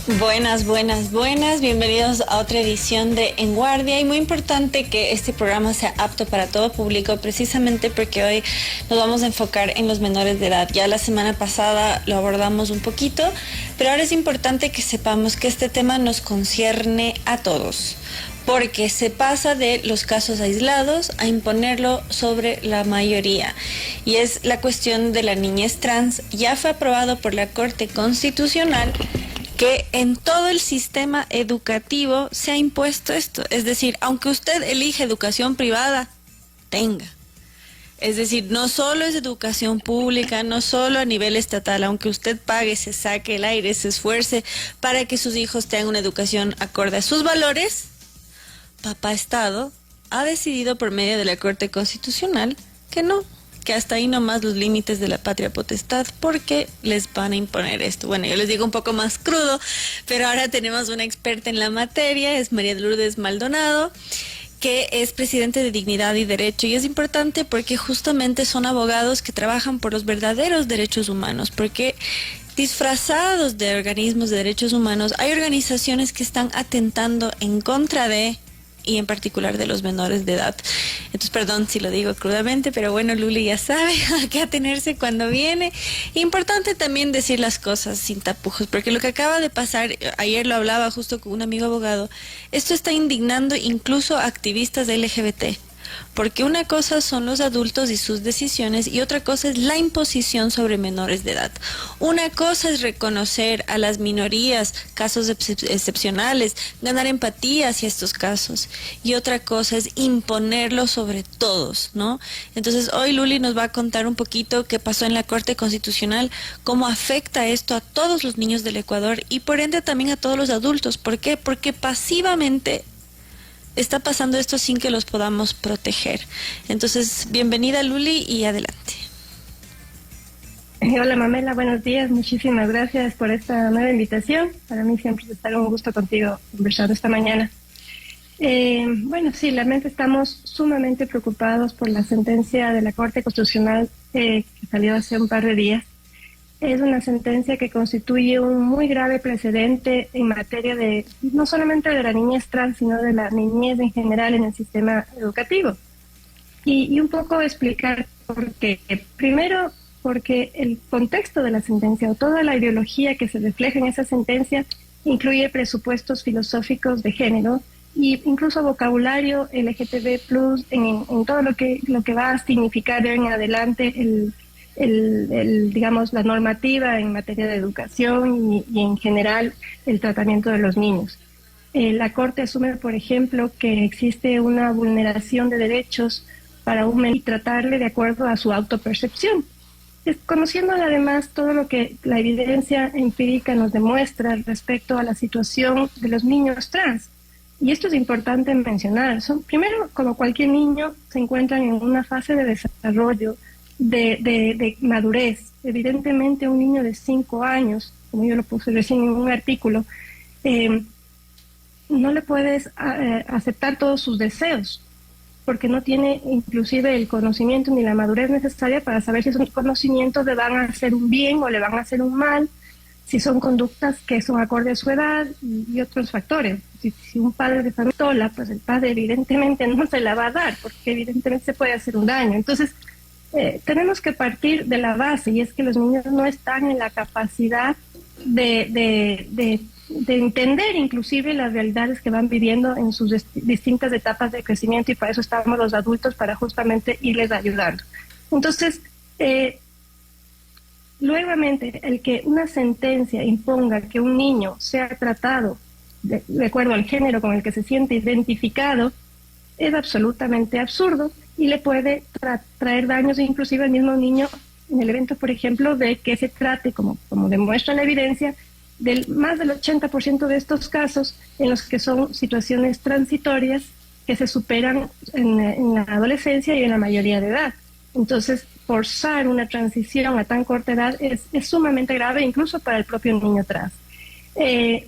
Buenas, buenas, buenas. Bienvenidos a otra edición de En Guardia. Y muy importante que este programa sea apto para todo público, precisamente porque hoy nos vamos a enfocar en los menores de edad. Ya la semana pasada lo abordamos un poquito, pero ahora es importante que sepamos que este tema nos concierne a todos, porque se pasa de los casos aislados a imponerlo sobre la mayoría. Y es la cuestión de la niñez trans. Ya fue aprobado por la Corte Constitucional que en todo el sistema educativo se ha impuesto esto. Es decir, aunque usted elige educación privada, tenga. Es decir, no solo es educación pública, no solo a nivel estatal, aunque usted pague, se saque el aire, se esfuerce para que sus hijos tengan una educación acorde a sus valores, Papá Estado ha decidido por medio de la Corte Constitucional que no, que hasta ahí nomás los límites de la patria potestad, porque les van a imponer esto. Bueno, yo les digo un poco más crudo, pero ahora tenemos una experta en la materia, es María Lourdes Maldonado, que es presidente de Dignidad y Derecho, y es importante porque justamente son abogados que trabajan por los verdaderos derechos humanos, porque disfrazados de organismos de derechos humanos, hay organizaciones que están atentando en contra de, y en particular de los menores de edad. Entonces, perdón si lo digo crudamente, pero bueno, Luli ya sabe a qué atenerse cuando viene. Importante también decir las cosas sin tapujos, porque lo que acaba de pasar, ayer lo hablaba justo con un amigo abogado, esto está indignando incluso a activistas de LGBT. Porque una cosa son los adultos y sus decisiones y otra cosa es la imposición sobre menores de edad. Una cosa es reconocer a las minorías, casos excepcionales, ganar empatía hacia estos casos, y otra cosa es imponerlo sobre todos, ¿no? Entonces hoy Luli nos va a contar un poquito qué pasó en la Corte Constitucional, cómo afecta esto a todos los niños del Ecuador y por ende también a todos los adultos. ¿Por qué? Porque pasivamente está pasando esto sin que los podamos proteger. Entonces, bienvenida Luli y adelante. Hola Mamela, buenos días. Muchísimas gracias por esta nueva invitación. Para mí siempre es un gusto contigo conversando esta mañana. Bueno, sí, realmente estamos sumamente preocupados por la sentencia de la Corte Constitucional que salió hace un par de días. Es una sentencia que constituye un muy grave precedente en materia de, no solamente de la niñez trans, sino de la niñez en general en el sistema educativo. Y un poco explicar por qué. Primero, porque el contexto de la sentencia o toda la ideología que se refleja en esa sentencia incluye presupuestos filosóficos de género e incluso vocabulario LGTB+, en todo lo que va a significar de hoy en adelante digamos, la normativa en materia de educación y en general el tratamiento de los niños. La Corte asume, por ejemplo, que existe una vulneración de derechos para un menor y tratarle de acuerdo a su autopercepción, conociendo además todo lo que la evidencia empírica nos demuestra respecto a la situación de los niños trans. Y esto es importante mencionar. Primero, como cualquier niño, se encuentran en una fase de desarrollo, de madurez. Evidentemente un niño de 5 años, como yo lo puse recién en un artículo, no le puedes aceptar todos sus deseos, porque no tiene inclusive el conocimiento ni la madurez necesaria para saber si esos conocimientos le van a hacer un bien o le van a hacer un mal, si son conductas que son acorde a su edad y otros factores. Si un padre de familia, pues el padre evidentemente no se la va a dar, porque evidentemente se puede hacer un daño. Entonces, tenemos que partir de la base, y es que los niños no están en la capacidad de entender inclusive las realidades que van viviendo en sus distintas etapas de crecimiento, y para eso estamos los adultos, para justamente irles ayudando. Entonces, nuevamente, el que una sentencia imponga que un niño sea tratado de acuerdo al género con el que se siente identificado es absolutamente absurdo y le puede traer daños inclusive al mismo niño en el evento, por ejemplo, de que se trate, como demuestra la evidencia, del más del 80% de estos casos en los que son situaciones transitorias que se superan en la adolescencia y en la mayoría de edad. Entonces, forzar una transición a tan corta edad es sumamente grave, incluso para el propio niño trans.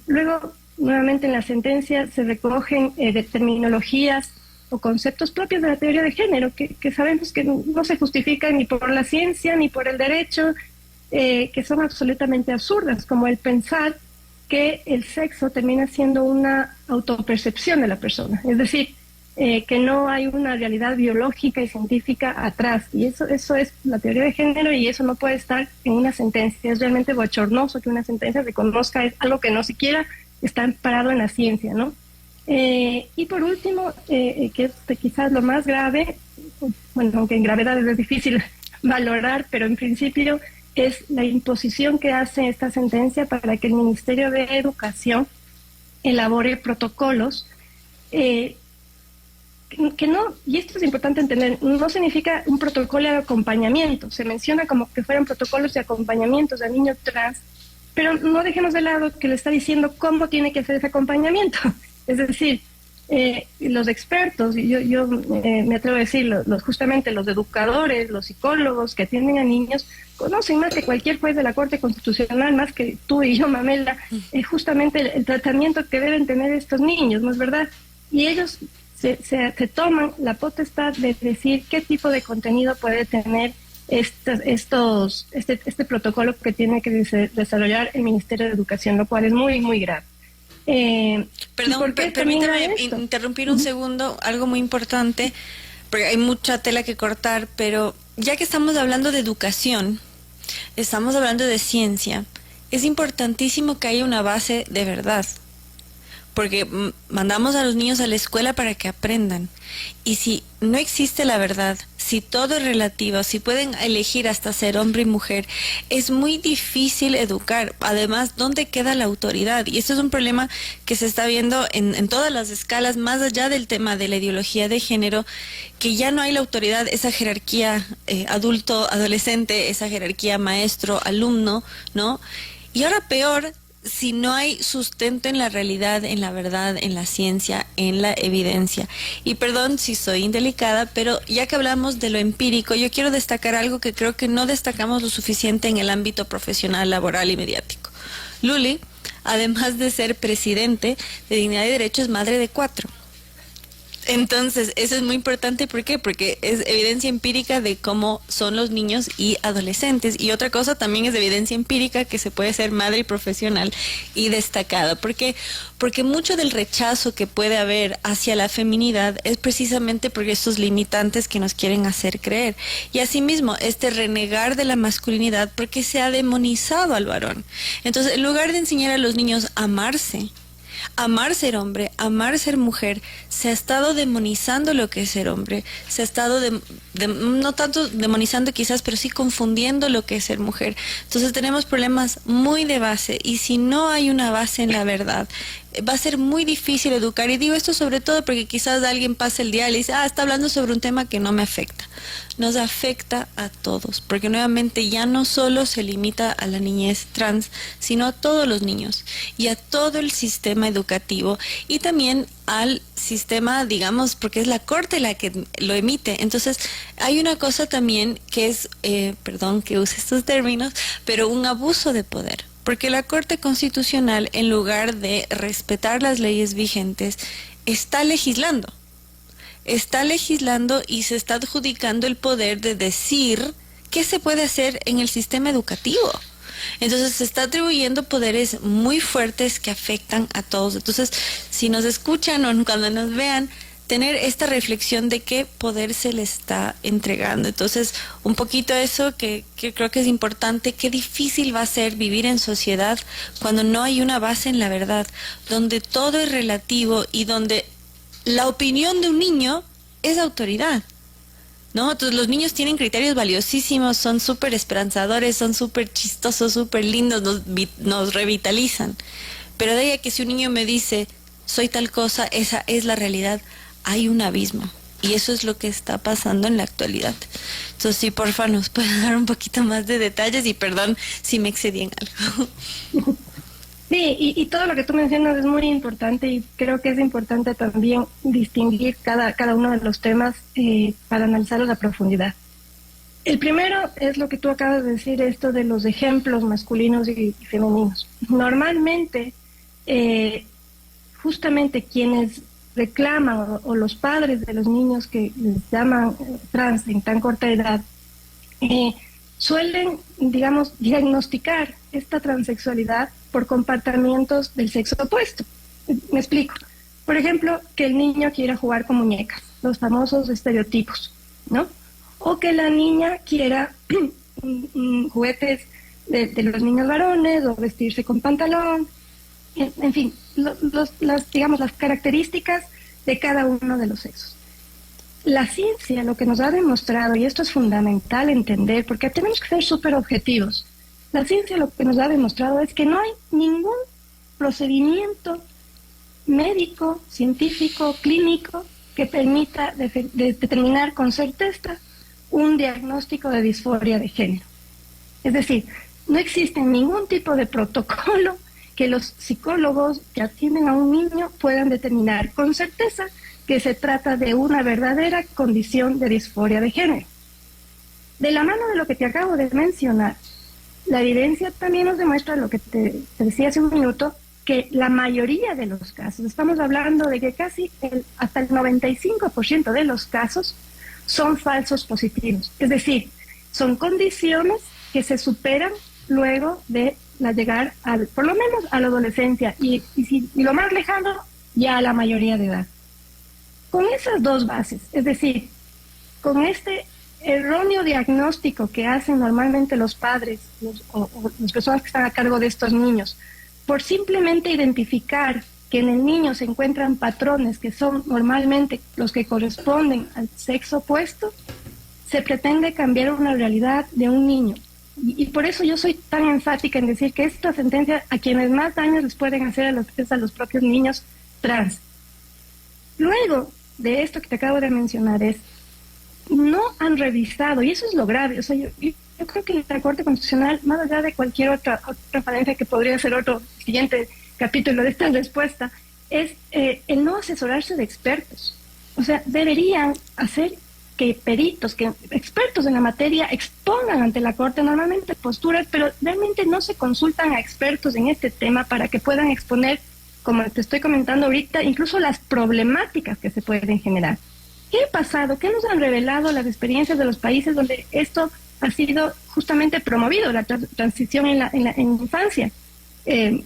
Luego, nuevamente en la sentencia se recogen terminologías o conceptos propios de la teoría de género que sabemos que no se justifican ni por la ciencia ni por el derecho, que son absolutamente absurdas, como el pensar que el sexo termina siendo una autopercepción de la persona, es decir, que no hay una realidad biológica y científica atrás. Y eso es la teoría de género, y eso no puede estar en una sentencia. Es realmente bochornoso que una sentencia reconozca algo que no siquiera está amparado en la ciencia, ¿no? Y por último, que es quizás lo más grave, bueno, aunque en gravedad es difícil valorar, pero en principio es la imposición que hace esta sentencia para que el Ministerio de Educación elabore protocolos que no, y esto es importante entender, no significa un protocolo de acompañamiento, se menciona como que fueran protocolos de acompañamiento a niños trans, pero no dejemos de lado que le está diciendo cómo tiene que hacer ese acompañamiento. Es decir, los expertos, y yo me atrevo a decir, justamente los educadores, los psicólogos que atienden a niños, conocen más que cualquier juez de la Corte Constitucional, más que tú y yo, Mamela, justamente el tratamiento que deben tener estos niños, ¿no es verdad? Y ellos se toman la potestad de decir qué tipo de contenido puede tener este protocolo que tiene que desarrollar el Ministerio de Educación, lo cual es muy, muy grave. Perdón, permítame interrumpir un segundo, algo muy importante, porque hay mucha tela que cortar, pero ya que estamos hablando de educación, estamos hablando de ciencia, es importantísimo que haya una base de verdad, porque mandamos a los niños a la escuela para que aprendan. Y si no existe la verdad, si todo es relativo, si pueden elegir hasta ser hombre y mujer, es muy difícil educar. Además, ¿dónde queda la autoridad? Y esto es un problema que se está viendo en todas las escalas, más allá del tema de la ideología de género, que ya no hay la autoridad, esa jerarquía adulto-adolescente, esa jerarquía maestro-alumno, ¿no? Y ahora peor, si no hay sustento en la realidad, en la verdad, en la ciencia, en la evidencia. Y perdón si soy indelicada, pero ya que hablamos de lo empírico, yo quiero destacar algo que creo que no destacamos lo suficiente en el ámbito profesional, laboral y mediático. Luli, además de ser presidente de Dignidad y Derecho, es madre de 4. Entonces, eso es muy importante. ¿Por qué? Porque es evidencia empírica de cómo son los niños y adolescentes. Y otra cosa también es de evidencia empírica que se puede ser madre y profesional y destacada. Porque mucho del rechazo que puede haber hacia la feminidad es precisamente por estos limitantes que nos quieren hacer creer. Y asimismo, este renegar de la masculinidad porque se ha demonizado al varón. Entonces, en lugar de enseñar a los niños a amarse, amar ser hombre, amar ser mujer, se ha estado demonizando lo que es ser hombre, se ha estado no tanto demonizando quizás, pero sí confundiendo lo que es ser mujer. Entonces tenemos problemas muy de base, y si no hay una base en la verdad, va a ser muy difícil educar. Y digo esto sobre todo porque quizás alguien pase el día y le dice, está hablando sobre un tema que no me afecta. Nos afecta a todos, porque nuevamente ya no solo se limita a la niñez trans, sino a todos los niños y a todo el sistema educativo, y también al sistema, digamos, porque es la Corte la que lo emite. Entonces hay una cosa también que es, perdón que use estos términos, pero un abuso de poder. Porque la Corte Constitucional, en lugar de respetar las leyes vigentes, está legislando y se está adjudicando el poder de decir qué se puede hacer en el sistema educativo. Entonces se está atribuyendo poderes muy fuertes que afectan a todos. Entonces, si nos escuchan o cuando nos vean, tener esta reflexión de qué poder se le está entregando. Entonces, un poquito eso que creo que es importante, qué difícil va a ser vivir en sociedad cuando no hay una base en la verdad, donde todo es relativo y donde la opinión de un niño es autoridad, ¿no? Entonces los niños tienen criterios valiosísimos, son súper esperanzadores, son súper chistosos, súper lindos, nos revitalizan. Pero de ahí a que si un niño me dice, soy tal cosa, esa es la realidad, hay un abismo. Y eso es lo que está pasando en la actualidad. Entonces, sí, porfa, nos pueden dar un poquito más de detalles, y perdón si me excedí en algo. Sí, y todo lo que tú mencionas es muy importante, y creo que es importante también distinguir cada uno de los temas para analizarlos a profundidad. El primero es lo que tú acabas de decir, esto de los ejemplos masculinos y femeninos. Normalmente, justamente quienes reclaman, o los padres de los niños que les llaman trans en tan corta edad, suelen, digamos, diagnosticar esta transexualidad por comportamientos del sexo opuesto. Me explico. Por ejemplo, que el niño quiera jugar con muñecas, los famosos estereotipos, ¿no? O que la niña quiera juguetes de los niños varones, o vestirse con pantalón, en fin, digamos, las características de cada uno de los sexos. La ciencia lo que nos ha demostrado, y esto es fundamental entender, porque tenemos que ser súper objetivos, la ciencia lo que nos ha demostrado es que no hay ningún procedimiento médico, científico, clínico, que permita determinar con certeza un diagnóstico de disforia de género. Es decir, no existe ningún tipo de protocolo que los psicólogos que atienden a un niño puedan determinar con certeza que se trata de una verdadera condición de disforia de género. De la mano de lo que te acabo de mencionar, la evidencia también nos demuestra lo que te decía hace un minuto, que la mayoría de los casos, estamos hablando de que casi hasta el 95% de los casos son falsos positivos. Es decir, son condiciones que se superan luego de llegar por lo menos a la adolescencia y lo más lejano ya a la mayoría de edad. Con esas dos bases, es decir, con este erróneo diagnóstico que hacen normalmente los padres o las personas que están a cargo de estos niños, por simplemente identificar que en el niño se encuentran patrones que son normalmente los que corresponden al sexo opuesto, se pretende cambiar una realidad de un niño. Y por eso yo soy tan enfática en decir que esta sentencia a quienes más daños les pueden hacer es a los propios niños trans. Luego de esto que te acabo de mencionar no han revisado, y eso es lo grave, o sea, yo creo que la Corte Constitucional, más allá de cualquier otra falencia que podría ser otro siguiente capítulo de esta respuesta, es el no asesorarse de expertos. O sea, deberían hacer que peritos, que expertos en la materia expongan ante la Corte normalmente posturas, pero realmente no se consultan a expertos en este tema para que puedan exponer, como te estoy comentando ahorita, incluso las problemáticas que se pueden generar. ¿Qué ha pasado? ¿Qué nos han revelado las experiencias de los países donde esto ha sido justamente promovido, la transición en infancia?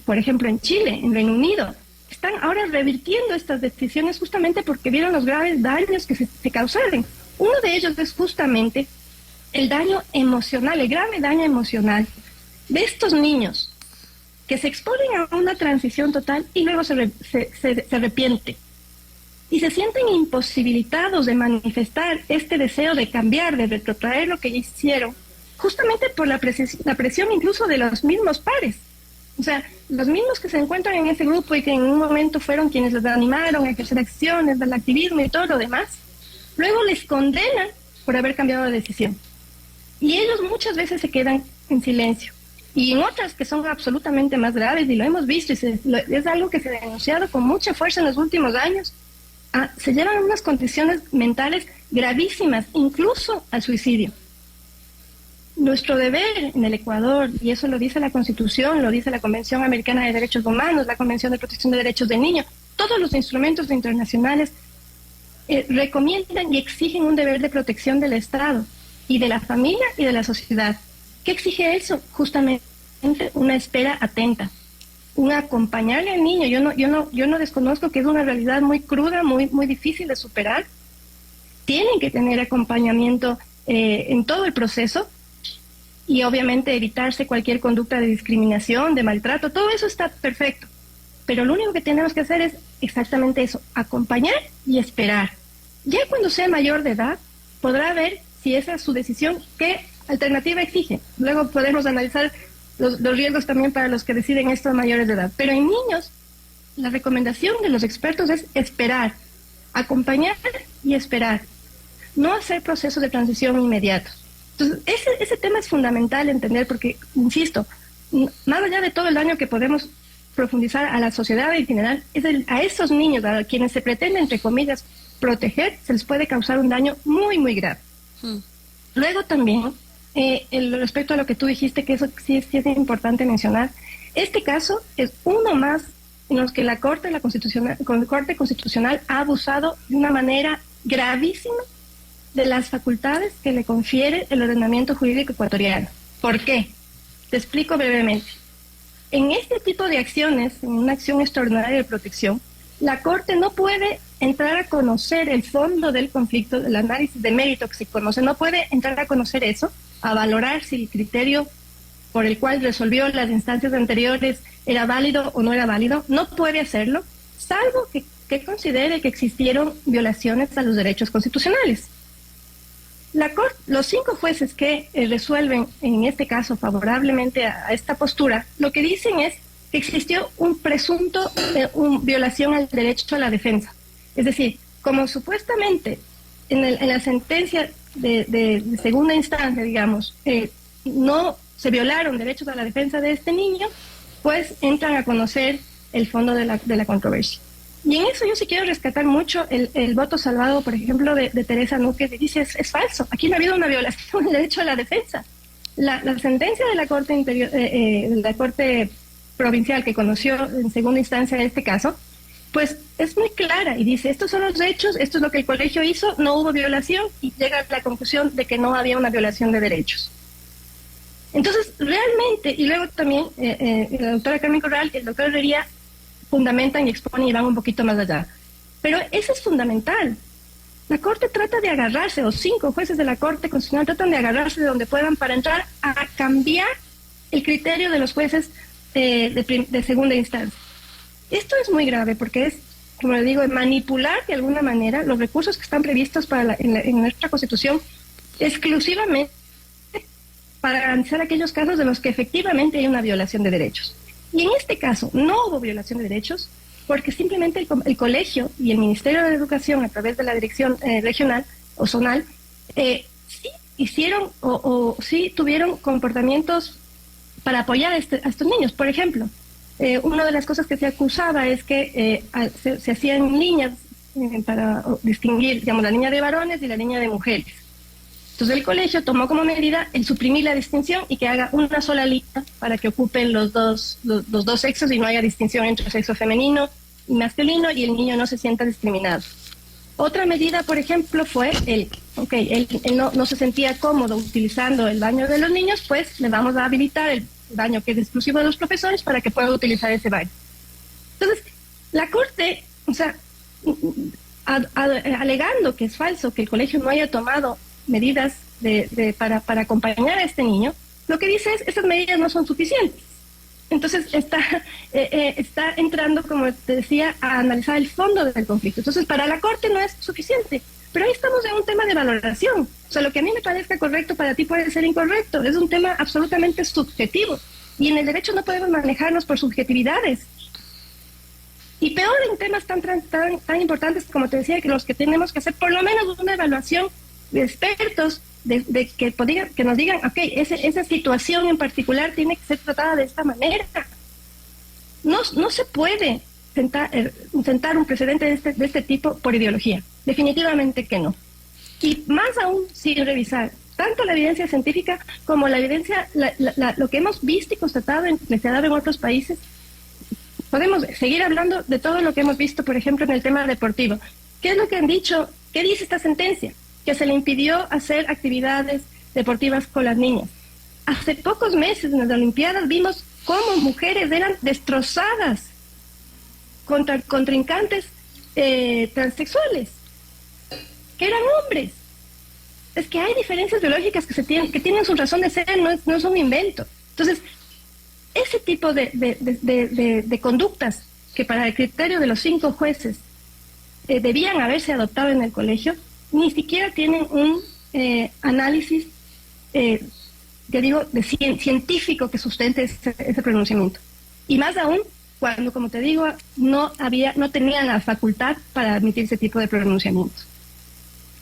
Por ejemplo, en Chile, en Reino Unido, están ahora revirtiendo estas decisiones justamente porque vieron los graves daños que se causaron. Uno de ellos es justamente el daño emocional, el grave daño emocional de estos niños que se exponen a una transición total y luego se arrepienten. Y se sienten imposibilitados de manifestar este deseo de cambiar, de retrotraer lo que hicieron, justamente por la presión incluso de los mismos pares. O sea, los mismos que se encuentran en ese grupo y que en un momento fueron quienes los animaron a ejercer acciones del activismo y todo lo demás, luego les condenan por haber cambiado de decisión. Y ellos muchas veces se quedan en silencio. Y en otras que son absolutamente más graves, y lo hemos visto, y es algo que se ha denunciado con mucha fuerza en los últimos años, se llevan a unas condiciones mentales gravísimas, incluso al suicidio. Nuestro deber en el Ecuador, y eso lo dice la Constitución, lo dice la Convención Americana de Derechos Humanos, la Convención de Protección de Derechos del Niño, todos los instrumentos internacionales recomiendan y exigen un deber de protección del Estado y de la familia y de la sociedad. ¿Qué exige eso? Justamente una espera atenta, un acompañarle al niño. Yo no desconozco que es una realidad muy cruda, muy difícil de superar. Tienen que tener acompañamiento en todo el proceso y obviamente evitarse cualquier conducta de discriminación, de maltrato, todo eso está perfecto. Pero lo único que tenemos que hacer es exactamente eso, acompañar y esperar. Ya cuando sea mayor de edad, podrá ver si esa es su decisión, qué alternativa exige. Luego podemos analizar los riesgos también para los que deciden esto a mayores de edad. Pero en niños, la recomendación de los expertos es esperar, acompañar y esperar. No hacer procesos de transición inmediatos. Entonces, ese tema es fundamental entender porque, insisto, más allá de todo el daño que podemos profundizar a la sociedad en general, a esos niños a quienes se pretende, entre comillas, proteger, se les puede causar un daño muy, muy grave. Luego también, respecto a lo que tú dijiste, que eso sí es importante mencionar, este caso es uno más en los que la Corte Constitucional ha abusado de una manera gravísima de las facultades que le confiere el ordenamiento jurídico ecuatoriano. ¿Por qué? Te explico brevemente. En este tipo de acciones, en una acción extraordinaria de protección, la Corte no puede entrar a conocer el fondo del conflicto, el análisis de mérito que se conoce, no puede entrar a conocer eso, a valorar si el criterio por el cual resolvió las instancias anteriores era válido o no era válido, no puede hacerlo, salvo que considere que existieron violaciones a los derechos constitucionales. Los 5 jueces que resuelven, en este caso, favorablemente a esta postura, lo que dicen es que existió un presunto violación al derecho a la defensa. Es decir, como supuestamente en la sentencia de segunda instancia, digamos, no se violaron derechos a la defensa de este niño, pues entran a conocer el fondo de la controversia. Y en eso yo sí quiero rescatar mucho el voto salvado, por ejemplo, de Teresa Núñez, que dice es falso, aquí no ha habido una violación del derecho a la defensa. La sentencia de la Corte de la Corte Provincial que conoció en segunda instancia este caso, pues es muy clara y dice, estos son los hechos, esto es lo que el colegio hizo, no hubo violación, y llega a la conclusión de que no había una violación de derechos. Entonces, realmente, y luego también la doctora Carmen Corral y el doctor Herrería fundamentan y exponen y van un poquito más allá. Pero eso es fundamental. La Corte trata de agarrarse, o 5 jueces de la Corte Constitucional tratan de agarrarse de donde puedan para entrar a cambiar el criterio de los jueces de segunda instancia. Esto es muy grave porque es, como le digo, manipular de alguna manera los recursos que están previstos en nuestra Constitución exclusivamente para garantizar aquellos casos de los que efectivamente hay una violación de derechos. Y en este caso no hubo violación de derechos porque simplemente el colegio y el Ministerio de Educación, a través de la Dirección Regional o Zonal, sí hicieron o sí tuvieron comportamientos para apoyar a estos niños. Por ejemplo, una de las cosas que se acusaba es que se hacían líneas para distinguir, digamos, la línea de varones y la línea de mujeres. Entonces el colegio tomó como medida el suprimir la distinción y que haga una sola línea para que ocupen los dos sexos y no haya distinción entre el sexo femenino y masculino y el niño no se sienta discriminado. Otra medida, por ejemplo, fue él no se sentía cómodo utilizando el baño de los niños, pues le vamos a habilitar el baño que es exclusivo de los profesores para que pueda utilizar ese baño. Entonces, la Corte, o sea, alegando que es falso que el colegio no haya tomado medidas para acompañar a este niño, lo que dice es esas medidas no son suficientes. Entonces está entrando, como te decía, a analizar el fondo del conflicto. Entonces para la Corte no es suficiente, pero ahí estamos en un tema de valoración. O sea, lo que a mí me parezca correcto para ti puede ser incorrecto, es un tema absolutamente subjetivo y en el derecho no podemos manejarnos por subjetividades. Y peor en temas tan importantes como te decía, que los que tenemos que hacer por lo menos una evaluación de expertos que nos digan, ok, esa situación en particular tiene que ser tratada de esta manera. No se puede sentar un precedente de este tipo por ideología. Definitivamente que no. Y más aún sin revisar tanto la evidencia científica como la evidencia, lo que hemos visto y constatado se ha dado en otros países. Podemos seguir hablando de todo lo que hemos visto, por ejemplo, en el tema deportivo. ¿Qué es lo que han dicho? ¿Qué dice esta sentencia? Que se le impidió hacer actividades deportivas con las niñas. Hace pocos meses en las Olimpiadas vimos cómo mujeres eran destrozadas contra contrincantes transexuales, que eran hombres. Es que hay diferencias biológicas que tienen su razón de ser, no es un invento. Entonces, ese tipo de conductas que para el criterio de los 5 jueces debían haberse adoptado en el colegio, ni siquiera tienen un análisis, científico que sustente ese pronunciamiento. Y más aún, cuando, como te digo, no tenían la facultad para admitir ese tipo de pronunciamientos.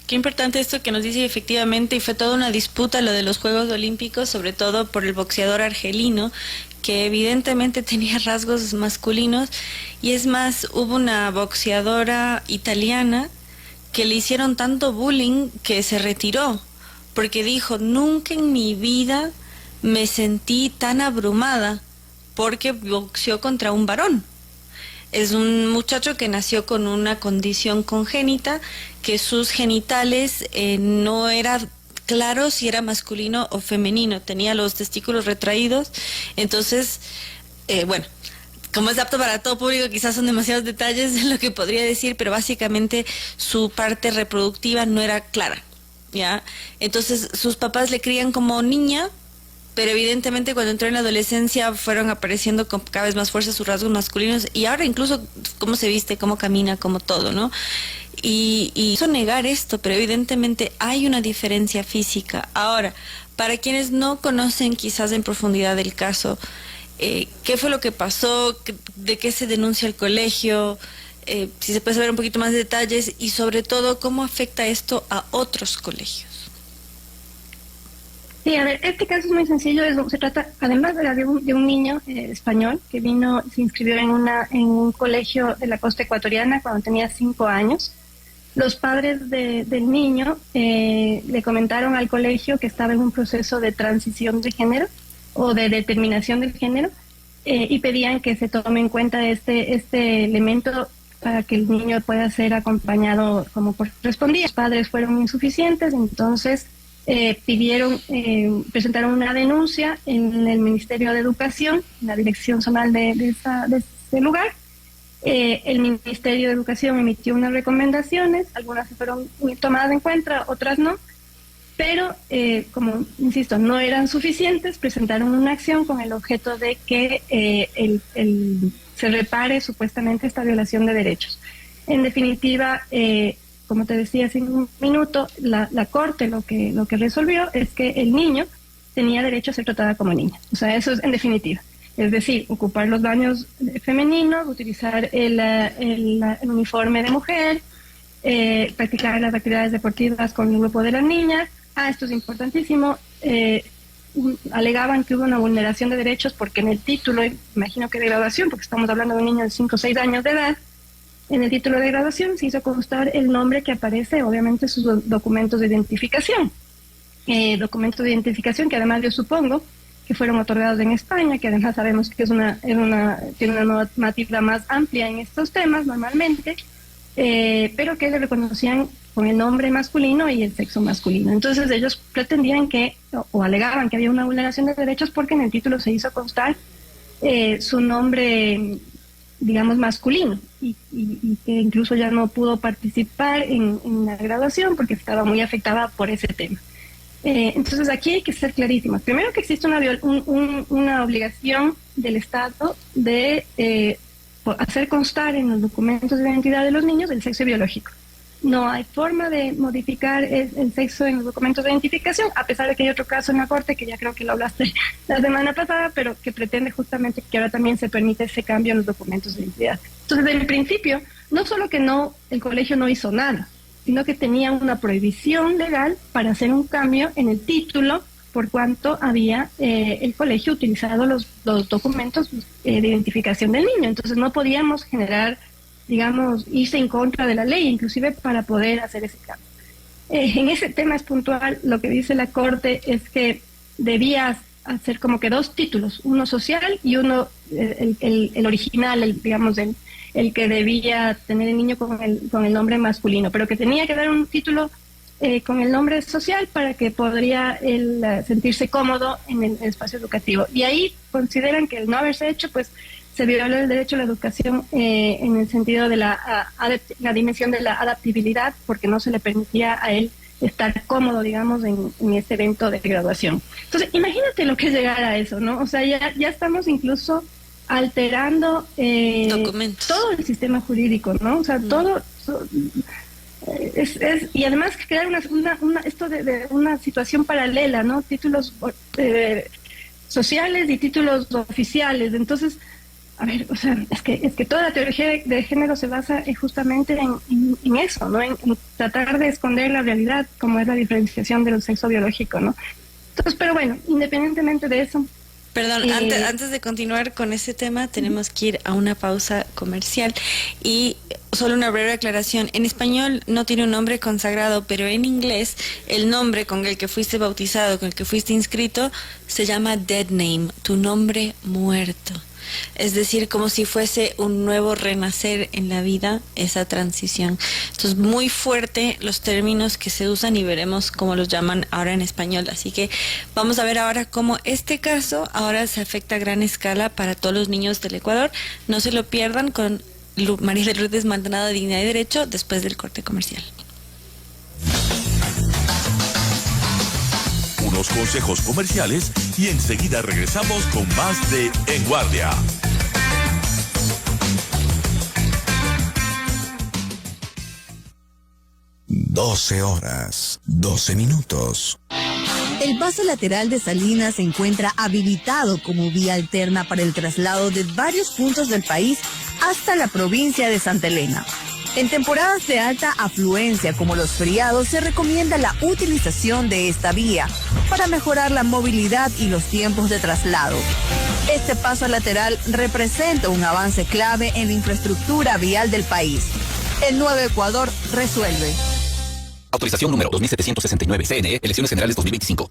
Qué importante esto que nos dice, efectivamente, y fue toda una disputa lo de los Juegos Olímpicos, sobre todo por el boxeador argelino, que evidentemente tenía rasgos masculinos, y es más, hubo una boxeadora italiana que le hicieron tanto bullying que se retiró, porque dijo, nunca en mi vida me sentí tan abrumada porque boxeó contra un varón. Es un muchacho que nació con una condición congénita, que sus genitales no era claro si era masculino o femenino, tenía los testículos retraídos, entonces, bueno, como es apto para todo público, quizás son demasiados detalles de lo que podría decir, pero básicamente su parte reproductiva no era clara, ¿ya? Entonces sus papás le crían como niña, pero evidentemente cuando entró en la adolescencia fueron apareciendo con cada vez más fuerza sus rasgos masculinos y ahora incluso cómo se viste, cómo camina, como todo, ¿no? Y eso negar esto, pero evidentemente hay una diferencia física. Ahora, para quienes no conocen quizás en profundidad el caso, ¿qué fue lo que pasó? ¿De qué se denuncia el colegio? Si se puede saber un poquito más de detalles y sobre todo, ¿cómo afecta esto a otros colegios? Sí, a ver, este caso es muy sencillo. Se trata, además de un niño español que vino, se inscribió en un colegio de la costa ecuatoriana cuando tenía 5 años. Los padres del niño le comentaron al colegio que estaba en un proceso de transición de género o de determinación del género y pedían que se tome en cuenta este elemento para que el niño pueda ser acompañado como correspondía. Los padres fueron insuficientes, entonces presentaron una denuncia en el Ministerio de Educación, en la dirección zonal de ese lugar. El Ministerio de Educación emitió unas recomendaciones, algunas fueron tomadas en cuenta, otras no, pero como insisto, no eran suficientes, presentaron una acción con el objeto de que se repare supuestamente esta violación de derechos. En definitiva, como te decía hace un minuto, la Corte lo que resolvió es que el niño tenía derecho a ser tratada como niña. O sea, eso es en definitiva. Es decir, ocupar los baños femeninos, utilizar el uniforme de mujer, practicar las actividades deportivas con el grupo de las niñas. Esto es importantísimo. Alegaban que hubo una vulneración de derechos porque en el título, imagino que de graduación, porque estamos hablando de un niño de 5 o 6 años de edad, en el título de graduación se hizo constar el nombre que aparece, obviamente, en sus documentos de identificación. Documentos de identificación que además yo supongo que fueron otorgados en España, que además sabemos que tiene una normativa más amplia en estos temas normalmente, pero que le reconocían con el nombre masculino y el sexo masculino. Entonces ellos pretendían o alegaban que había una vulneración de derechos porque en el título se hizo constar su nombre, digamos, masculino y que incluso ya no pudo participar en la graduación porque estaba muy afectada por ese tema. Entonces aquí hay que ser clarísimos. Primero, que existe una obligación del Estado de hacer constar en los documentos de identidad de los niños el sexo biológico. No hay forma de modificar el sexo en los documentos de identificación, a pesar de que hay otro caso en la Corte, que ya creo que lo hablaste la semana pasada, pero que pretende justamente que ahora también se permite ese cambio en los documentos de identidad. Entonces, en principio, no solo que el colegio no hizo nada, sino que tenía una prohibición legal para hacer un cambio en el título por cuanto había el colegio utilizado los documentos de identificación del niño. Entonces no podíamos generar, digamos, irse en contra de la ley, inclusive para poder hacer ese cambio. En ese tema es puntual, lo que dice la Corte es que debía hacer como que 2 títulos, uno social y uno, el original, digamos, el que debía tener el niño con el nombre masculino, pero que tenía que dar un título con el nombre social para que podría él sentirse cómodo en el espacio educativo. Y ahí consideran que el no haberse hecho, pues se viola el derecho a la educación en el sentido de la dimensión de la adaptabilidad, porque no se le permitía a él estar cómodo, digamos, en este evento de graduación. Entonces, imagínate lo que es llegar a eso, ¿no? O sea, ya estamos incluso alterando todo el sistema jurídico, ¿no? O sea, todo y además crear una situación paralela, ¿no? Títulos sociales y títulos oficiales. Entonces, a ver, o sea, es que toda la teoría de género se basa justamente en eso, ¿no? En tratar de esconder la realidad, como es la diferenciación del sexo biológico, ¿no? Entonces, pero bueno, independientemente de eso. Perdón, antes de continuar con ese tema, tenemos que ir a una pausa comercial. Y solo una breve aclaración. En español no tiene un nombre consagrado, pero en inglés el nombre con el que fuiste bautizado, con el que fuiste inscrito, se llama dead name, tu nombre muerto. Es decir, como si fuese un nuevo renacer en la vida, esa transición. Entonces, muy fuerte los términos que se usan y veremos cómo los llaman ahora en español. Así que vamos a ver ahora cómo este caso ahora se afecta a gran escala para todos los niños del Ecuador. No se lo pierdan con María de Lourdes Maldonado de Dignidad y Derecho después del corte comercial. Unos consejos comerciales y enseguida regresamos con más de En Guardia. Horas, 12 minutos. El paso lateral de Salinas se encuentra habilitado como vía alterna para el traslado de varios puntos del país hasta la provincia de Santa Elena. En temporadas de alta afluencia como los feriados se recomienda la utilización de esta vía para mejorar la movilidad y los tiempos de traslado. Este paso lateral representa un avance clave en la infraestructura vial del país. El Nuevo Ecuador resuelve. Autorización número 2769, CNE, Elecciones Generales 2025.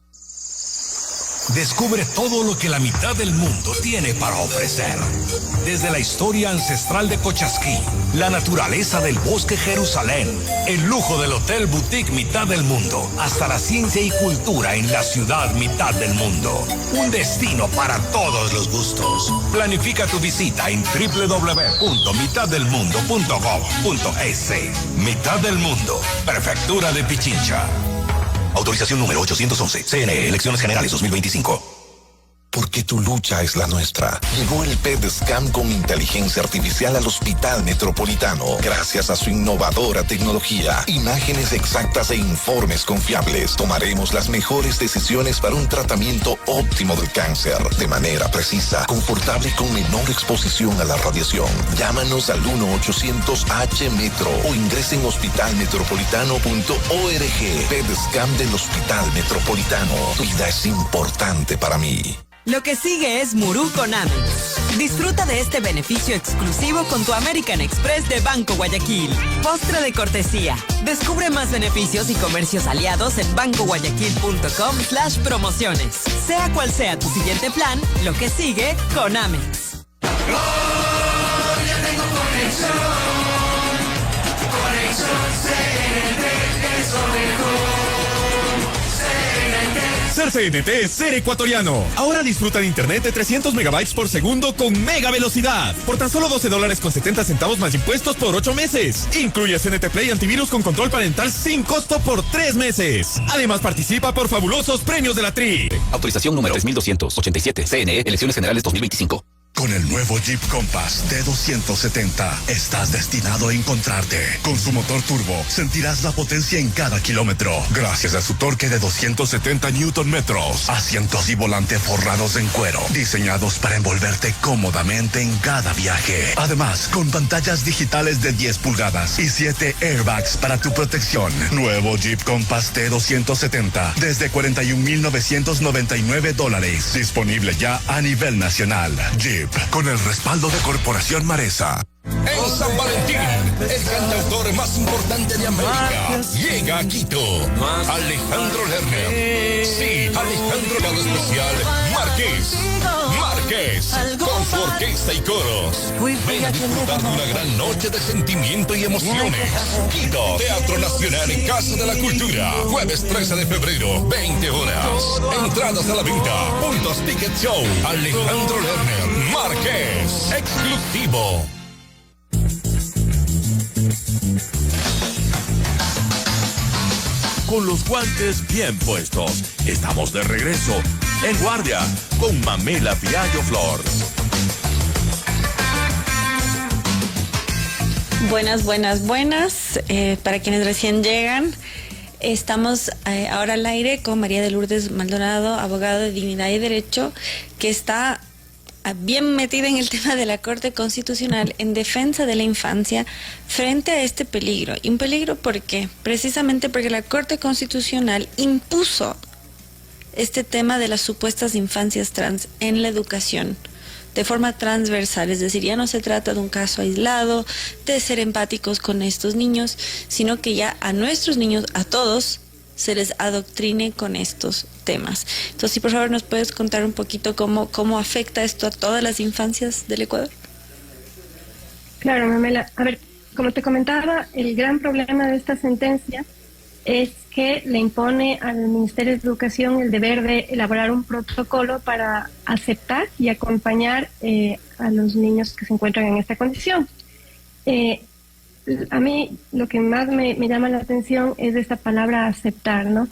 Descubre todo lo que la mitad del mundo tiene para ofrecer. Desde la historia ancestral de Cochasquí, la naturaleza del bosque Jerusalén, el lujo del hotel boutique mitad del mundo, hasta la ciencia y cultura en la ciudad mitad del mundo. Un destino para todos los gustos. Planifica tu visita en www.mitaddelmundo.gov.es. Mitad del Mundo, Prefectura de Pichincha. Autorización número 811, CNE, Elecciones Generales 2025. Porque tu lucha es la nuestra. Llegó el PET-Scan con inteligencia artificial al Hospital Metropolitano. Gracias a su innovadora tecnología, imágenes exactas e informes confiables, tomaremos las mejores decisiones para un tratamiento óptimo del cáncer, de manera precisa, confortable y con menor exposición a la radiación. Llámanos al 1-800-H-METRO o ingresen en hospitalmetropolitano.org. PET-Scan del Hospital Metropolitano. Tu vida es importante para mí. Lo que sigue es Murú con Amex. Disfruta de este beneficio exclusivo con tu American Express de Banco Guayaquil. Postre de cortesía. Descubre más beneficios y comercios aliados en bancoguayaquil.com/promociones. Sea cual sea tu siguiente plan, lo que sigue con Amex. Gloria, tengo conexión. Conexión CNT, es lo mejor. Ser CNT es ser ecuatoriano. Ahora disfruta de internet de 300 megabytes por segundo con mega velocidad. Por tan solo $12.70 más impuestos por 8 meses. Incluye CNT Play antivirus con control parental sin costo por 3 meses. Además participa por fabulosos premios de la TRI. Autorización número 3287, CNE, Elecciones Generales 2025. Con el nuevo Jeep Compass T270 estás destinado a encontrarte. Con su motor turbo sentirás la potencia en cada kilómetro gracias a su torque de 270 Newton metros. Asientos y volante forrados en cuero, diseñados para envolverte cómodamente en cada viaje. Además, con pantallas digitales de 10 pulgadas y 7 airbags para tu protección. Nuevo Jeep Compass T270 desde $41,999. Disponible ya a nivel nacional. Jeep, con el respaldo de Corporación Maresa. En San Valentín, el cantautor más importante de América llega a Quito. Alejandro Lerner. Sí, Alejandro Lado Especial Márquez. Con su orquesta y coros. Ven a disfrutar de una gran noche de sentimiento y emociones. Quito, Teatro Nacional y Casa de la Cultura. Jueves 13 de febrero, 20 horas. Entradas a la venta. Puntos Ticket Show. Alejandro Lerner. Márquez. Exclusivo. Con los guantes bien puestos, estamos de regreso en Guardia con Mamela Viallo Flor. Buenas. Para quienes recién llegan, estamos ahora al aire con María de Lourdes Maldonado, abogada de Dignidad y Derecho, que está bien metida en el tema de la Corte Constitucional en defensa de la infancia frente a este peligro. ¿Y un peligro por qué? Precisamente porque la Corte Constitucional impuso este tema de las supuestas infancias trans en la educación de forma transversal, es decir, ya no se trata de un caso aislado, de ser empáticos con estos niños, sino que ya a nuestros niños, a todos, se les adoctrine con estos temas. Entonces, si por favor nos puedes contar un poquito cómo afecta esto a todas las infancias del Ecuador. Claro, Mamela. A ver, como te comentaba, el gran problema de esta sentencia es que le impone al Ministerio de Educación el deber de elaborar un protocolo para aceptar y acompañar a los niños que se encuentran en esta condición. A mí lo que más me llama la atención es esta palabra aceptar, ¿no?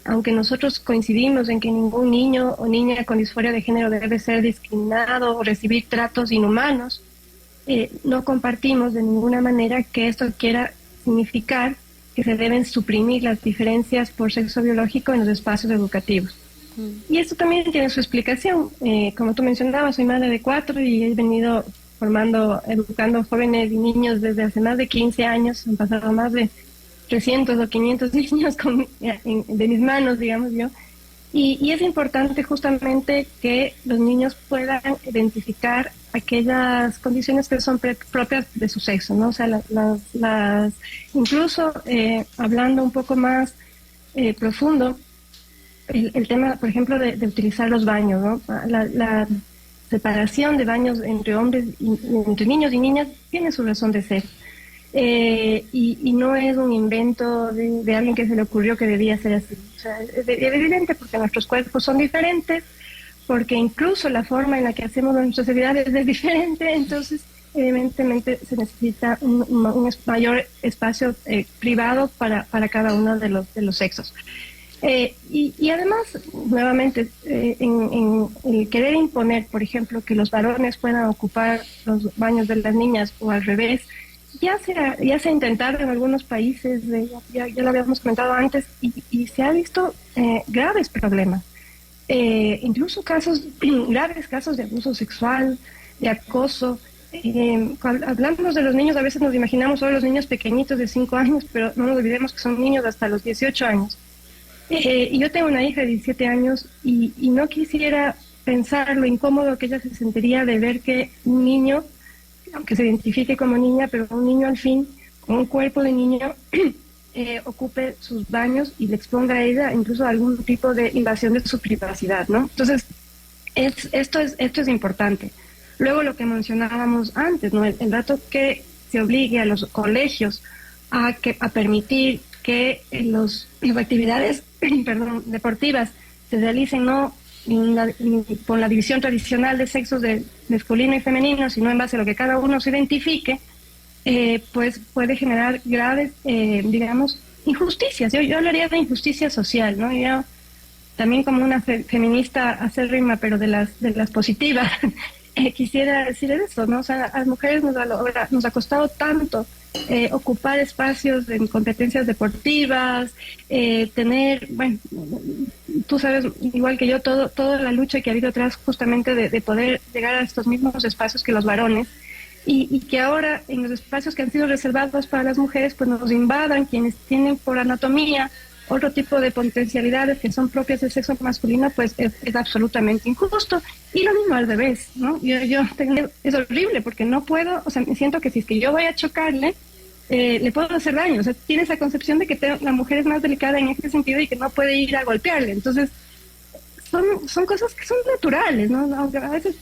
Aunque nosotros coincidimos en que ningún niño o niña con disforia de género debe ser discriminado o recibir tratos inhumanos, no compartimos de ninguna manera que esto quiera significar que se deben suprimir las diferencias por sexo biológico en los espacios educativos. Y esto también tiene su explicación. Como tú mencionabas, soy madre de 4 y he venido educando jóvenes y niños desde hace más de 15 años. Han pasado más de 300 o 500 niños de mis manos, digamos yo. Y es importante justamente que los niños puedan identificar aquellas condiciones que son propias de su sexo, ¿no? O sea, incluso hablando un poco más profundo, el tema, por ejemplo, de utilizar los baños, ¿no? La separación de baños entre hombres y entre niños y niñas tiene su razón de ser. Y no es un invento de alguien que se le ocurrió que debía ser así. O sea, es evidente porque nuestros cuerpos son diferentes, porque incluso la forma en la que hacemos nuestras actividades es diferente, entonces evidentemente se necesita un mayor espacio privado para cada uno de los sexos. Y además, nuevamente, en el querer imponer, por ejemplo, que los varones puedan ocupar los baños de las niñas o al revés, ya se ha intentado en algunos países, ya lo habíamos comentado antes, y se ha visto graves problemas. Incluso graves casos de abuso sexual, de acoso. Cuando hablamos de los niños, a veces nos imaginamos solo los niños pequeñitos de 5 años, pero no nos olvidemos que son niños hasta los 18 años. Y yo tengo una hija de 17 años y no quisiera pensar lo incómodo que ella se sentiría de ver que un niño, aunque se identifique como niña, pero un niño al fin, con un cuerpo de niño, ocupe sus baños y le exponga a ella incluso a algún tipo de invasión de su privacidad, ¿no? Entonces, esto es importante. Luego lo que mencionábamos antes, ¿no? El rato que se obligue a los colegios a permitir que las actividades deportivas se realicen no con la división tradicional de sexos de masculino y femenino, sino en base a lo que cada uno se identifique, pues puede generar graves, digamos, injusticias. Yo hablaría de injusticia social, ¿no? Yo también como una feminista acérrima, pero de las positivas, quisiera decir eso, ¿no? O sea, a las mujeres nos ha costado tanto ocupar espacios en competencias deportivas, tener, bueno, tú sabes igual que yo toda la lucha que ha habido atrás justamente de poder llegar a estos mismos espacios que los varones, y que ahora en los espacios que han sido reservados para las mujeres pues nos invadan quienes tienen por anatomía otro tipo de potencialidades que son propias del sexo masculino, pues es absolutamente injusto. Y lo mismo al revés, ¿no? Es horrible porque no puedo, o sea, me siento que si es que yo voy a chocarle, le puedo hacer daño. O sea, tiene esa concepción de que la mujer es más delicada en este sentido y que no puede ir a golpearle. Entonces, son cosas que son naturales, ¿no? Aunque a veces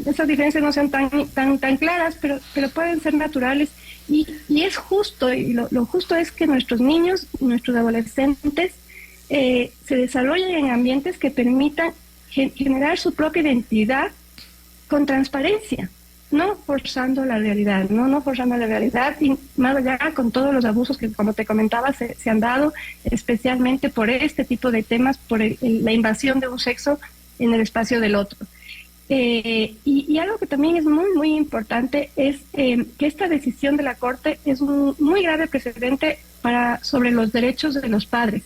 esas diferencias no sean tan claras, pero pueden ser naturales. Y es justo, y lo justo es que nuestros niños, nuestros adolescentes, se desarrollen en ambientes que permitan generar su propia identidad con transparencia, no forzando la realidad, no forzando la realidad, y más allá con todos los abusos que, como te comentaba, se han dado, especialmente por este tipo de temas, por la invasión de un sexo en el espacio del otro. Y algo que también es muy, muy importante es que esta decisión de la Corte es un muy grave precedente sobre los derechos de los padres.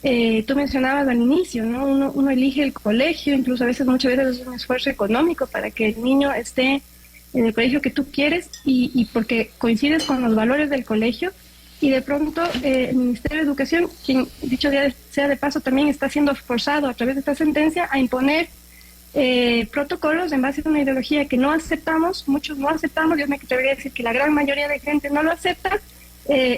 Tú mencionabas al inicio, ¿no? Uno elige el colegio, incluso muchas veces es un esfuerzo económico para que el niño esté en el colegio que tú quieres y porque coincides con los valores del colegio, y de pronto el Ministerio de Educación, quien dicho sea de paso también está siendo forzado a través de esta sentencia a imponer protocolos en base a una ideología que no aceptamos, muchos no aceptamos, yo me atrevería a decir que la gran mayoría de gente no lo acepta,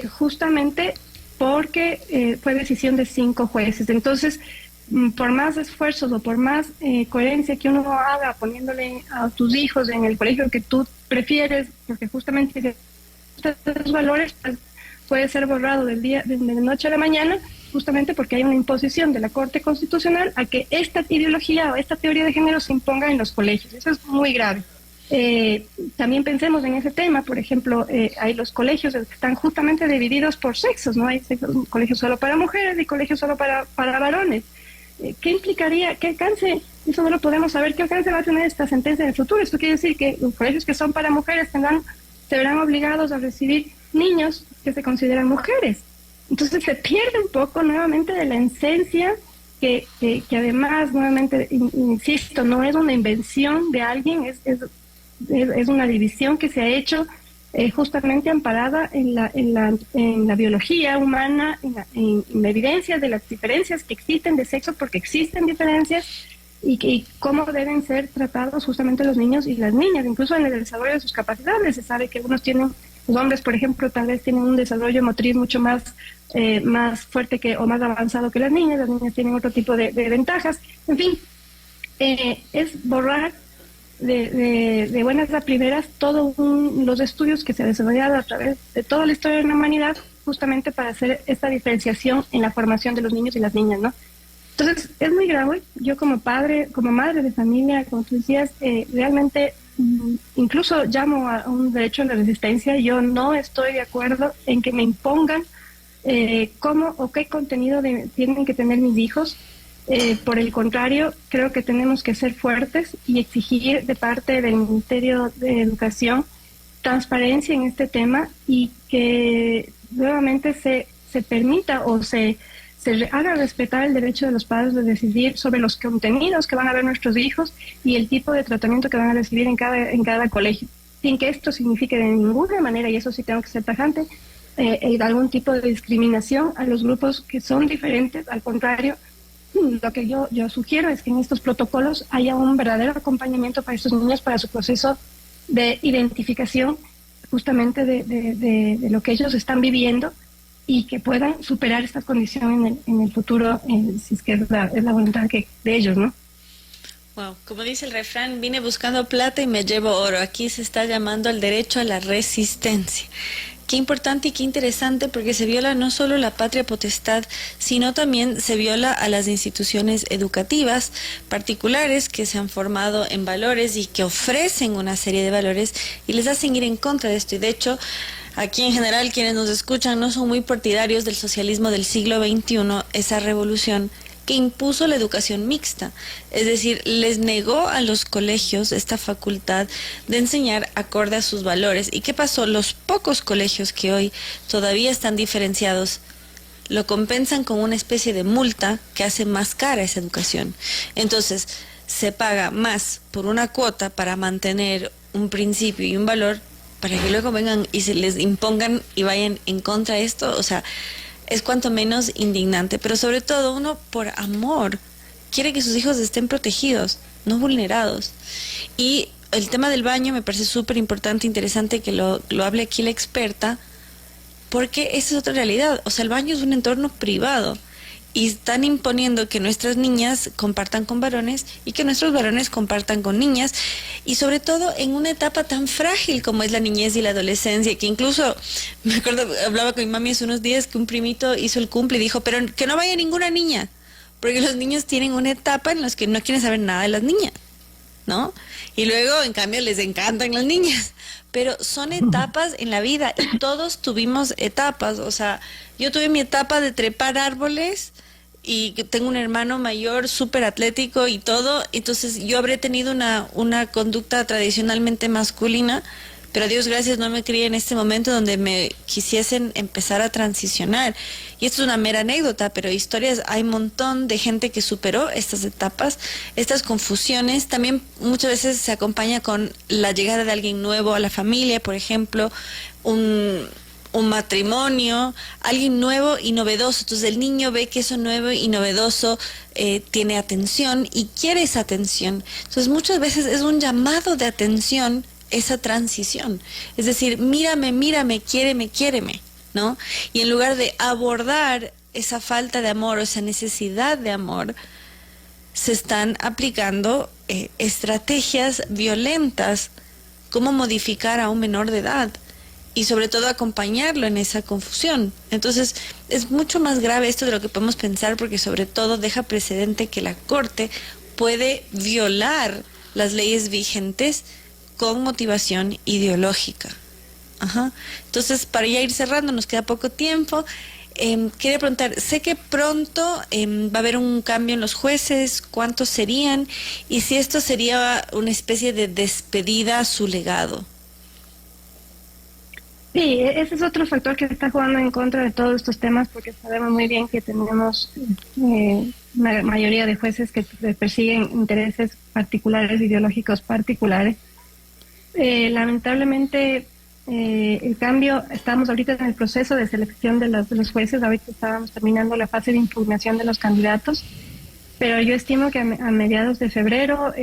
justamente porque fue decisión de 5 jueces. Entonces, por más esfuerzos o por más coherencia que uno haga poniéndole a tus hijos en el colegio que tú prefieres, porque justamente estos valores pues, puede ser borrado de noche a la mañana, justamente porque hay una imposición de la Corte Constitucional a que esta ideología o esta teoría de género se imponga en los colegios. Eso es muy grave. También pensemos en ese tema, por ejemplo, hay los colegios que están justamente divididos por sexos, ¿no? Hay colegios solo para mujeres y colegios solo para varones. ¿Qué implicaría, qué alcance, eso no lo podemos saber, qué alcance va a tener esta sentencia en el futuro? Esto quiere decir que los colegios que son para mujeres se verán obligados a recibir niños que se consideran mujeres. Entonces se pierde un poco nuevamente de la esencia que además, nuevamente, insisto, no es una invención de alguien, es una división que se ha hecho justamente amparada en la biología humana, en la evidencia de las diferencias que existen de sexo, porque existen diferencias, y cómo deben ser tratados justamente los niños y las niñas, incluso en el desarrollo de sus capacidades. Se sabe que los hombres, por ejemplo, tal vez tienen un desarrollo motriz mucho más fuerte o más avanzado que las niñas tienen otro tipo de ventajas. En fin, es borrar de buenas a primeras todos los estudios que se han desarrollado a través de toda la historia de la humanidad, justamente para hacer esta diferenciación en la formación de los niños y las niñas, ¿no? Entonces, es muy grave. Yo como madre de familia, como tú decías, realmente incluso llamo a un derecho a la resistencia. Yo no estoy de acuerdo en que me impongan cómo o qué contenido tienen que tener mis hijos. Por el contrario, creo que tenemos que ser fuertes y exigir de parte del Ministerio de Educación transparencia en este tema, y que nuevamente se permita o se haga respetar el derecho de los padres de decidir sobre los contenidos que van a ver nuestros hijos y el tipo de tratamiento que van a recibir en cada colegio, sin que esto signifique de ninguna manera, y eso sí tengo que ser tajante, algún tipo de discriminación a los grupos que son diferentes. Al contrario, lo que yo sugiero es que en estos protocolos haya un verdadero acompañamiento para estos niños, para su proceso de identificación justamente de lo que ellos están viviendo, y que puedan superar esta condición en el futuro, si es que es la voluntad de ellos, ¿no? Wow, como dice el refrán, vine buscando plata y me llevo oro. Aquí se está llamando al derecho a la resistencia. Qué importante y qué interesante, porque se viola no solo la patria potestad, sino también se viola a las instituciones educativas particulares que se han formado en valores y que ofrecen una serie de valores y les hacen ir en contra de esto. Y de hecho, aquí en general quienes nos escuchan no son muy partidarios del socialismo del siglo XXI, esa revolución que impuso la educación mixta, es decir, les negó a los colegios esta facultad de enseñar acorde a sus valores. ¿Y qué pasó? Los pocos colegios que hoy todavía están diferenciados lo compensan con una especie de multa que hace más cara esa educación. Entonces, se paga más por una cuota para mantener un principio y un valor, para que luego vengan y se les impongan y vayan en contra de esto. O sea, es cuanto menos indignante, pero sobre todo uno por amor quiere que sus hijos estén protegidos, no vulnerados. Y el tema del baño me parece súper importante, interesante que lo hable aquí la experta, porque esa es otra realidad. O sea, el baño es un entorno privado y están imponiendo que nuestras niñas compartan con varones y que nuestros varones compartan con niñas, y sobre todo en una etapa tan frágil como es la niñez y la adolescencia, que incluso, me acuerdo, hablaba con mi mami hace unos días que un primito hizo el cumple y dijo, pero que no vaya ninguna niña, porque los niños tienen una etapa en la que no quieren saber nada de las niñas, ¿no? Y luego, en cambio, les encantan las niñas. Pero son etapas en la vida y todos tuvimos etapas. O sea, yo tuve mi etapa de trepar árboles y tengo un hermano mayor súper atlético y todo. Entonces yo habré tenido una conducta tradicionalmente masculina, pero a Dios gracias no me crié en este momento donde me quisiesen empezar a transicionar. Y esto es una mera anécdota, pero historias, hay un montón de gente que superó estas etapas, estas confusiones. También muchas veces se acompaña con la llegada de alguien nuevo a la familia, por ejemplo, un matrimonio, alguien nuevo y novedoso. Entonces el niño ve que eso nuevo y novedoso tiene atención y quiere esa atención. Entonces muchas veces es un llamado de atención esa transición, es decir, mírame, quiéreme, ¿no? Y en lugar de abordar esa falta de amor o esa necesidad de amor, se están aplicando estrategias violentas, como modificar a un menor de edad y sobre todo acompañarlo en esa confusión. Entonces es mucho más grave esto de lo que podemos pensar, porque sobre todo deja precedente que la Corte puede violar las leyes vigentes con motivación ideológica. Ajá. Entonces, para ya ir cerrando, nos queda poco tiempo. Quería preguntar, sé que pronto va a haber un cambio en los jueces, ¿cuántos serían? Y si esto sería una especie de despedida a su legado. Sí, ese es otro factor que está jugando en contra de todos estos temas, porque sabemos muy bien que tenemos una mayoría de jueces que persiguen intereses particulares, ideológicos particulares. Lamentablemente, el cambio, estamos ahorita en el proceso de selección de los jueces, ahorita estábamos terminando la fase de impugnación de los candidatos, pero yo estimo que a mediados de febrero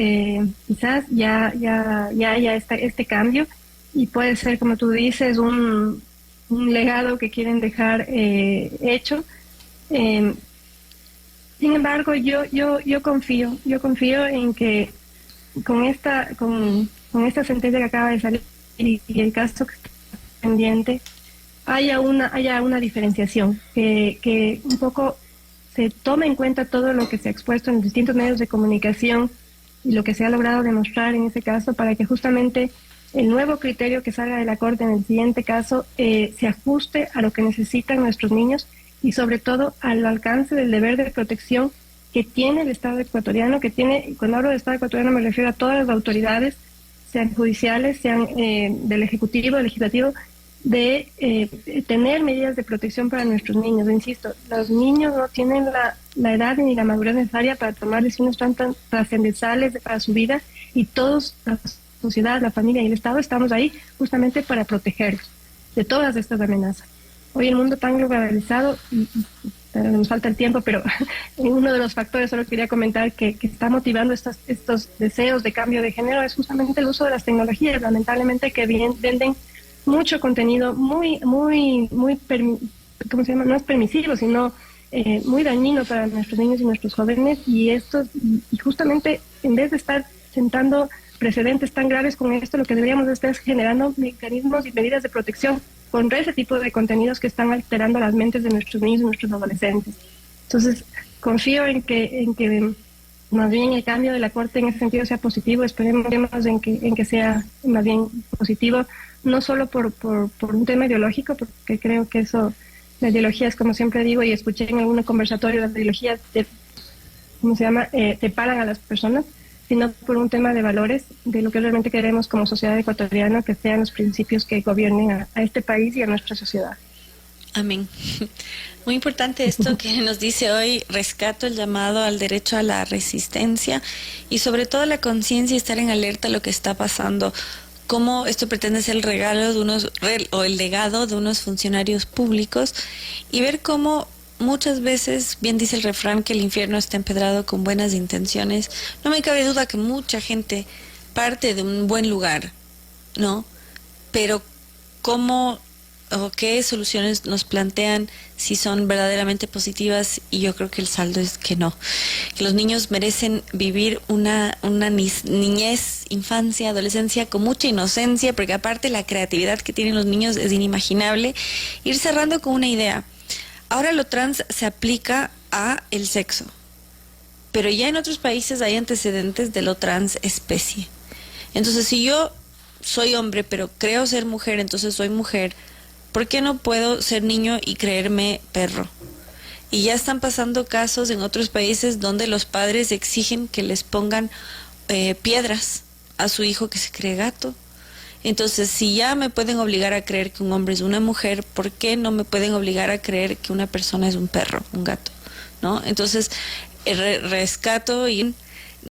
quizás ya haya este cambio, y puede ser, como tú dices, un legado que quieren dejar hecho. Sin embargo, yo confío en que con esta sentencia que acaba de salir y el caso que está pendiente, haya una diferenciación, que un poco se tome en cuenta todo lo que se ha expuesto en distintos medios de comunicación y lo que se ha logrado demostrar en ese caso, para que justamente el nuevo criterio que salga de la Corte en el siguiente caso se ajuste a lo que necesitan nuestros niños y sobre todo al alcance del deber de protección que tiene el Estado ecuatoriano, cuando hablo del Estado ecuatoriano me refiero a todas las autoridades, sean judiciales, sean del Ejecutivo, del Legislativo, de tener medidas de protección para nuestros niños. Insisto, los niños no tienen la edad ni la madurez necesaria para tomar decisiones tan trascendentales para su vida, y todos, la sociedad, la familia y el Estado, estamos ahí justamente para protegerlos de todas estas amenazas. Hoy el mundo tan globalizado, nos falta el tiempo, pero uno de los factores, solo quería comentar, que está motivando estos deseos de cambio de género es justamente el uso de las tecnologías, lamentablemente, que venden mucho contenido muy ¿cómo se llama? No es permisivo, sino muy dañino para nuestros niños y nuestros jóvenes, y justamente en vez de estar sentando precedentes tan graves con esto, lo que deberíamos estar es generando mecanismos y medidas de protección contra ese tipo de contenidos que están alterando las mentes de nuestros niños y nuestros adolescentes. Entonces, confío en que más bien el cambio de la Corte en ese sentido sea positivo. Esperemos en que sea más bien positivo, no solo por un tema ideológico, porque creo que la ideología es, como siempre digo, y escuché en algún conversatorio, las ideologías separan a las personas, sino por un tema de valores, de lo que realmente queremos como sociedad ecuatoriana, que sean los principios que gobiernen a este país y a nuestra sociedad. Amén. Muy importante esto que nos dice hoy. Rescato el llamado al derecho a la resistencia y sobre todo la conciencia y estar en alerta a lo que está pasando. Cómo esto pretende ser el regalo de el legado de unos funcionarios públicos, y ver cómo muchas veces, bien dice el refrán, que el infierno está empedrado con buenas intenciones. No me cabe duda que mucha gente parte de un buen lugar, ¿no? Pero ¿cómo o qué soluciones nos plantean si son verdaderamente positivas? Y yo creo que el saldo es que no. Que los niños merecen vivir una niñez, infancia, adolescencia con mucha inocencia, porque aparte la creatividad que tienen los niños es inimaginable. Ir cerrando con una idea. Ahora lo trans se aplica a el sexo, pero ya en otros países hay antecedentes de lo trans especie. Entonces, si yo soy hombre, pero creo ser mujer, entonces soy mujer, ¿por qué no puedo ser niño y creerme perro? Y ya están pasando casos en otros países donde los padres exigen que les pongan piedras a su hijo que se cree gato. Entonces, si ya me pueden obligar a creer que un hombre es una mujer, ¿por qué no me pueden obligar a creer que una persona es un perro, un gato? ¿No? Entonces, rescato y